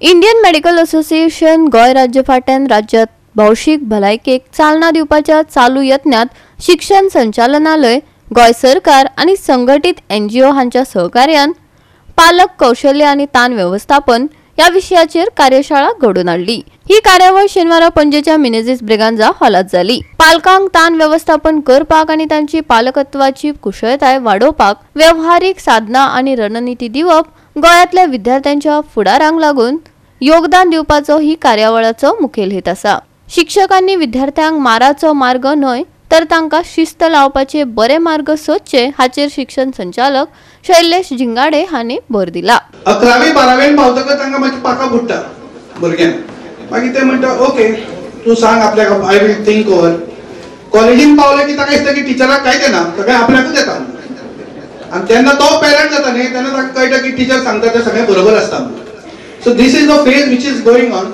Indian medical association गोय राज्य फाट्यान राज्यात भौशीक भलायकेक चालना दिवपाच्या चालू यत्नात शिक्षण संचालनालय, गोय सरकार आणि संघटित NGO हांच्या सहकार्यान पालक कौशल्य आणि ताण व्यवस्थापन या विषयाचेर कार्यशाळा घडोवन हाडली। ही कार्यावळ शेनवारा पणजेच्या मिनेझिस ब्रिगांजा हॉलात जाली। पालकांक ताण व्यवस्थापन करपाक आणि तांची पालकत्वाची कुशळताय वाडोवपाक व्यवहारिक साधना आणि रणनीती दिवप गोयातल्या विद्यार्थ्यांच्या फुडारांक लागून योगदान दिवपाचो ही कार्यावळाचो मुखेल हेत आसा। शिक्षकांनी विद्यार्थ्यांक माराचो मार्ग न्हय तर तांकां शिस्त लावपाचे बरे मार्ग सोदचे हाचेर शिक्षण संचालक शैलेश जिंगाडे हांणी भर दिला। 11वी 12वी पावतकच तांकां मागीर पाका फुटता भुरग्यांक। मागीर ते म्हणटा ओके तू सांग आपल्याक, आय विल थिंक ओवर। कॉलेजीन पावले की ताका दिसता की टिचराक कांयच येना, सगळें आपल्याकूच येता। आनी तेन्ना तो पेरंट जाता न्ही, तेन्ना ताका कळटा की टिचर सांगता तें सगळें बरोबर आसता। So this is the phase which is going on.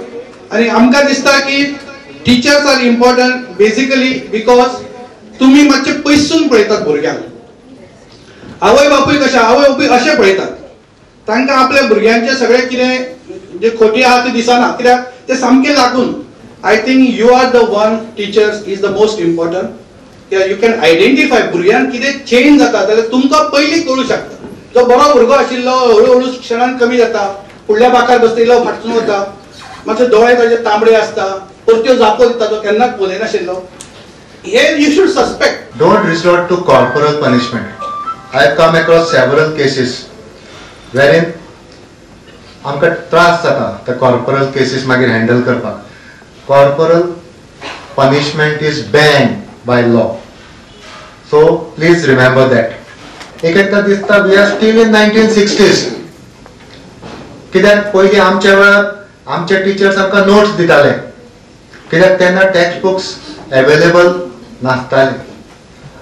आनी आमकां दिसता की teachers are important basically because तुम्ही मातशे पयसून पळयतात भुरग्यांक। आवय बापूय कशें, आवय बापूय अशें पळयतात, तांकां आपल्या भुरग्यांचे सगळें कितें जे खोटी आहा तें दिसना, कित्याक ते सामकें लागून। I think you are the one teachers is the most important. You can identify भुरग्यांक कितें चेंज जाता जाल्यार तुमकां पयलीं कळूं शकता। जो बरो भुरगो आशिल्लो हळू हळू शिक्षणांत कमी जाता, फुडल्या बाकार बसयलो फाटसून वता, मातशे दोळे ताजे तांबडे आसता, परत्यो जापो दिता तो केन्नाच पळयनाशिल्लो। Here you should suspect. Don't resort to corporal punishment. I have come across several cases wherein आमकां त्रास जाता the corporal cases मागीर handle करपाक। Corporal punishment is banned by law. So please remember that. एकदा दिसता we are still in 1960s. कित्याक पयलीं आमच्या वेळार आमचे टीचर्स आमकां नोट्स दिताले, कित्याक तेन्ना टेक्स्ट बुक्स अवेलेबल नासताले।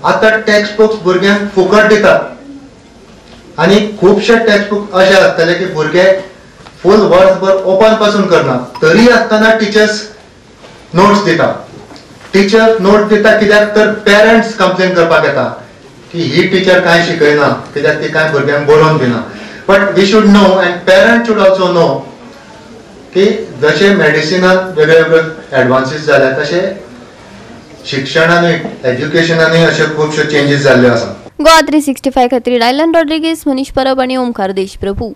आता टेक्स्ट बुक्स भुरग्यांक फुकट दितात आणि खूपशे टेक्स्ट बुक अशे आसतले की भुरगे फुल वर्सभर ओपन पासून करना, तरी आसतना टीचर्स नोट्स दिता। टीचर नोट दिता कित्याक तर पेरेंट्स कंप्लेन करपाक येता की ही टीचर कांय शिकयना, कित्याक ती कांय भुरग्यांक बरोवन दिना। But we should know and parents should also know की जशे मेडिसिनान वेगळे वेगळे एडवांसीस जाल्या तशे शिक्षणाने एज्युकेशनाने अशे खूपशे चेंजेस जाल्ले आसा। गोवा 365 खातीर आयलन रॉड्रिगीस, मनीष परब आणि ओमकार देशप्रभू।